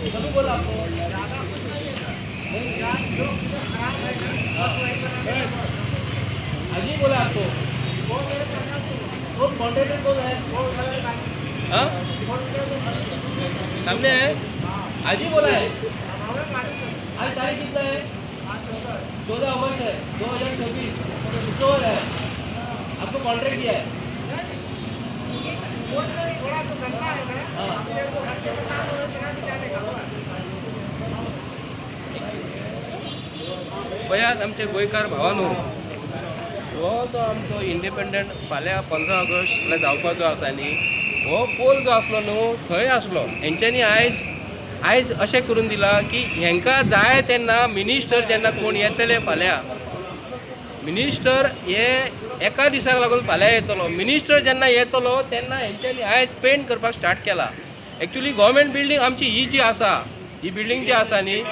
कभी बोला आपको अजी बोला आपको वो कॉन्ट्रैक्टर कौन है? हाँ सामने है अजी बोला है। आज तारीख कितना है? 14 अगस्त है 2026 शुक्रवार है। आपको कॉन्ट्रैक्ट दिया है। पयात आमचे गोंयकार भावानो हो जो आमचो इंडिपेंडंट फाल्यां 15 ऑगस्टला जावपाचो आसा न्ही हो पोल जो आसलो न्हू थंय आसलो हेंच्यांनी आयज अशें करून दिला की हेंकां जाय तेन्ना मिनिस्टर जेन्ना कोण येतले फाल्यां मिनिस्टर हे एका दिसाक लागून फाल्यां येतलो मिनिस्टर जेन्ना येतलो तेन्ना हेंच्यांनी आयज पेंट करपाक स्टार्ट केला। एक्चुअली गव्हर्मेंट बिल्डींग आमची ही जी आसा ही बिल्डींग जी आसा न्ही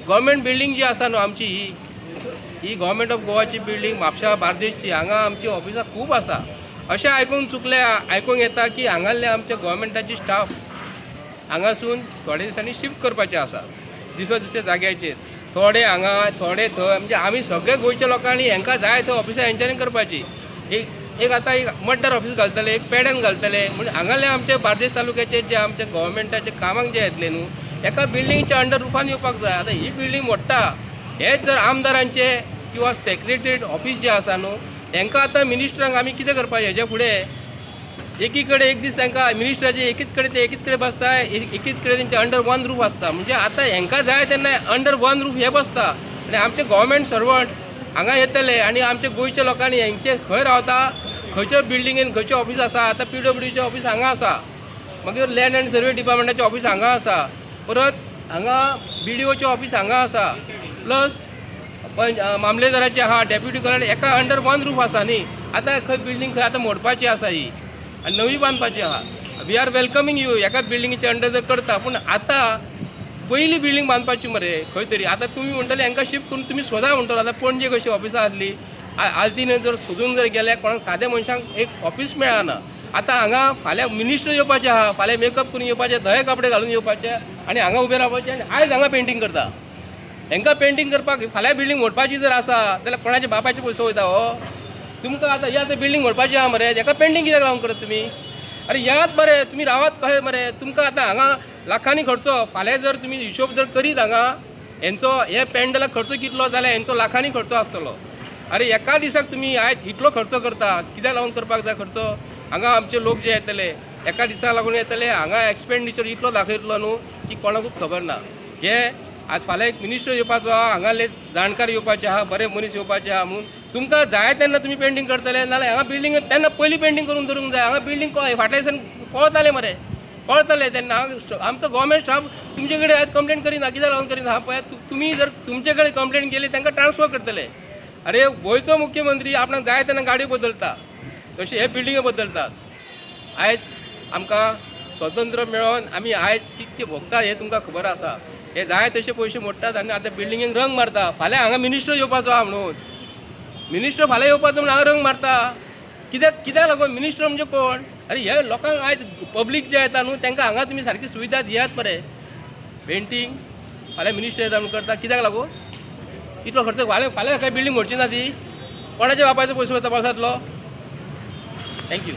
गव्हर्मेंट बिल्डींग जी आसा न्हू आमची ही गव्हर्मेंट ऑफ गोवाची बिल्डींग म्हापशा बार्देसची हांगा आमची ऑफिसां खूब आसा। अशें आयकूंक येता की हांगासले आमचे गव्हर्मेंटाची स्टाफ हांगासून थोड्या दिसांनी शिफ्ट करपाचे आसा दुसऱ्या जाग्याचेर थोडे हांगा थोडे थंय म्हणजे आमी सगळे गोंयच्या लोकांनी हांकां जाय थंय ऑफिसां हेंच्यांनी करपाची। एक आतां एक मड्डार ऑफिस घालतले एक पेड्यान घालतले म्हणजे हांगासले आमचे बार्देस तालुक्याचे जे आमचे गव्हर्मेंटाचे कामाक जे येतले न्हू एका बिल्डींगच्या अंडर रुफान येवपाक जाय। आतां ही बिल्डींग मोडटा हेच जर आमदारांचे किंवा सेक्रेटरीएट ऑफिस जे आसा न्हू तांकां आतां मिनिस्टरांक आमी कितें करपाचें हेजे फुडें एकी कडेन एक दीस तांकां मिनिस्टराचे एकीच कडेन बसता एकीच कडेन तेंचे अंडर वन रूफ आसता म्हणजे आतां हेंकां जाय तेन्ना अंडर वन रूफ हे बसता आनी आमचे गव्हर्मेंट सर्वंट हांगा येतले आनी आमच्या गोंयच्या लोकांनी हेंचे खंय रावता खंयच्या बिल्डिंगेन खंयचें ऑफिस आसा आतां PWDचें ऑफिस हांगा आसा मागीर लँड एंड सर्वे डिपार्टमेंटाचें ऑफिस हांगा आसा परत हांगा BDOचें ऑफिस हांगा आसा प्लस मामलेदाराचें आहा डेप्युटी कलेक्टर एका अंडर वन रूफ आसा न्ही। आतां खंय बिल्डींग खंय आतां मोडपाची आसा ही आनी नवी बांदपाची आहा वी आर वेलकमींग यू एका बिल्डिंगेच्या अंडर जर करता पूण आतां पयली बिल्डींग बांदपाची मरे खंय तरी आतां तुमी म्हणटले हांकां शिफ्ट करून तुमी सोदा म्हणटलो आतां पणजे कशी ऑफिसां आसली आल्तीन जर सोदूंक जर गेले कोणाक साद्या मनशांक एक ऑफिस मेळना। आतां हांगा फाल्यां मिनिस्टर येवपाचें आहा फाल्यां मेकअप करून येवपाचें धवे कपडे घालून येवपाचें आनी हांगा उबे रावपाचें आनी आयज हांगा पेंटींग करता हांकां पेंटींग करपाक फाल्यां बिल्डींग मोडपाची जर आसा जाल्यार कोणाच्या बापाचे पयसो वयता हो तुमकां आतां ही आतां बिल्डींग मोडपाची आहा मरे हाका पेंटींग कित्याक लावन करता तुमी अरे यात मरे तुमी रावात कशें मरे तुमकां आतां हांगा लाखांनी खर्चो फाल्यां जर तुमी हिशोब जर करीत हांगा हेंचो हे पेंडलाक खर्च कितलो जाल्यार हेंचो लाखांनी खर्चो आसतलो। अरे एका दिसाक तुमी आयज इतलो खर्च करता कित्याक लागून करपाक जाय खर्च हांगा आमचे लोक जे येतले एका दिसाक लागून येतले हांगा एक्सपेंडिचर इतलो दाखयतलो न्हू की कोणाकूच खबर ना। हे आज फाल्यां एक मिनिस्टर येवपाचो आहा हांगाले जाणकार येवपाचे आहा बरे मनीस येवपाचे आहा म्हणून तुमकां जाय तेन्ना तुमी पेंटींग करतले नाल्यार हांगा बिल्डींग तेन्ना पयलीं पेंटींग करून दवरूंक जाय। हांगा बिल्डींग फाटल्या दिसान पळताले मरे पळताले तेन्ना आमचो गव्हर्मेंट स्टाफ तुमचे कडेन आयज कंप्लेंट करिना कित्याक लागून करिना हा पळय तुमी जर तुमचे कडेन कंप्लेंट केली तांकां ट्रान्सफर करतले। अरे गोंयचो मुख्यमंत्री आपणाक जाय तेन्ना गाडयो बदलता तशें हे बिल्डिंगे बदलतात। आयज आमकां स्वतंत्र मेळोन आमी आयज कितके भोगता हे तुमकां खबर आसा हे जाय तशे पयशे मोडटात आनी आतां बिल्डिंगेक रंग मारता फाल्यां हांगा मिनिस्टर येवपाचो आहा म्हणून मिनिस्टर फाल्यां येवपाचो म्हणून हांगा रंग मारता कित्याक लागून मिनिस्टर म्हणजे कोण अरे हे लोकांक आयज पब्लीक जे येता न्हू तांकां हांगा तुमी सारकी सुविधा दियात मरे पेंटींग फाल्यां मिनिस्टर येता म्हणून करता कित्याक लागून इतलो खर्च फाल्यां काय बिल्डींग मोडची ना ती कोणाच्या बापायचो पयसो वता पावसांतलो। थँक्यू।